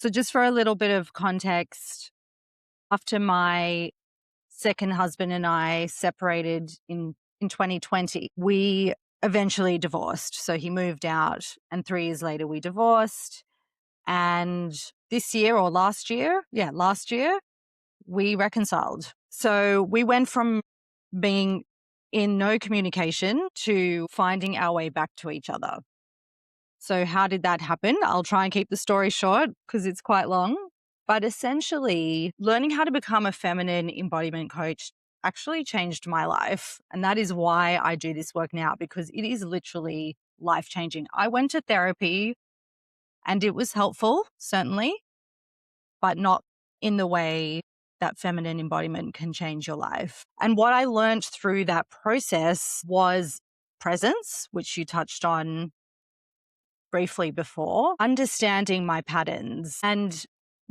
So, just for a little bit of context, after my second husband and I separated in 2020, we eventually divorced. So, he moved out, and 3 years later, we divorced. And this year or last year, we reconciled. So, we went from being in no communication to finding our way back to each other. So, how did that happen? I'll try and keep the story short because it's quite long. But essentially, learning how to become a feminine embodiment coach actually changed my life. And that is why I do this work now, because it is literally life changing. I went to therapy and it was helpful, certainly, but not in the way that feminine embodiment can change your life. And what I learned through that process was presence, which you touched on briefly before, understanding my patterns and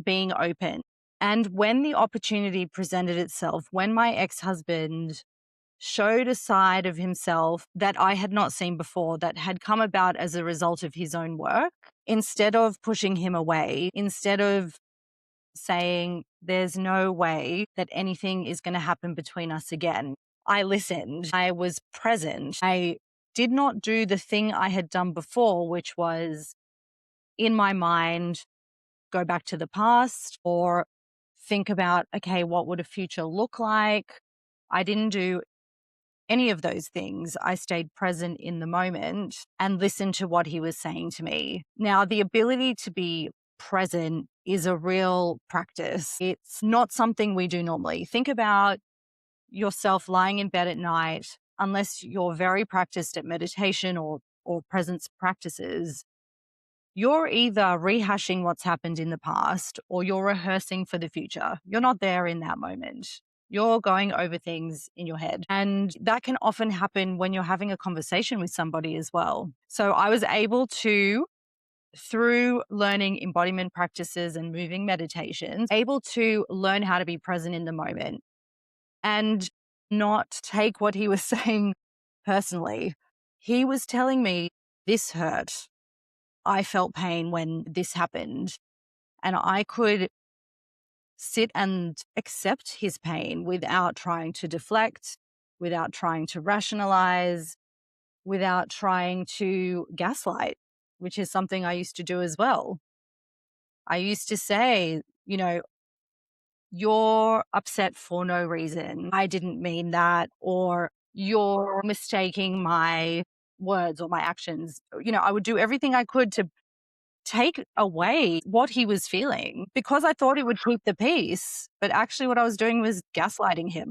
being open. And when the opportunity presented itself, when my ex-husband showed a side of himself that I had not seen before, that had come about as a result of his own work, instead of pushing him away, instead of saying, there's no way that anything is going to happen between us again, I listened. I was present. I did not do the thing I had done before, which was in my mind, go back to the past or think about, okay, what would a future look like? I didn't do any of those things. I stayed present in the moment and listened to what he was saying to me. Now, the ability to be present is a real practice. It's not something we do normally. Think about yourself lying in bed at night, unless you're very practiced at meditation or presence practices. You're either rehashing what's happened in the past or you're rehearsing for the future. You're not there in that moment. You're going over things in your head. And that can often happen when you're having a conversation with somebody as well. So I was able to, through learning embodiment practices and moving meditations, able to learn how to be present in the moment and not take what he was saying personally. He was telling me, this hurt. I felt pain when this happened. And I could sit and accept his pain without trying to deflect, without trying to rationalize, without trying to gaslight, which is something I used to do as well. I used to say, you're upset for no reason. I didn't mean that, or you're mistaking my words or my actions. I would do everything I could to take away what he was feeling because I thought it would keep the peace. But actually, what I was doing was gaslighting him.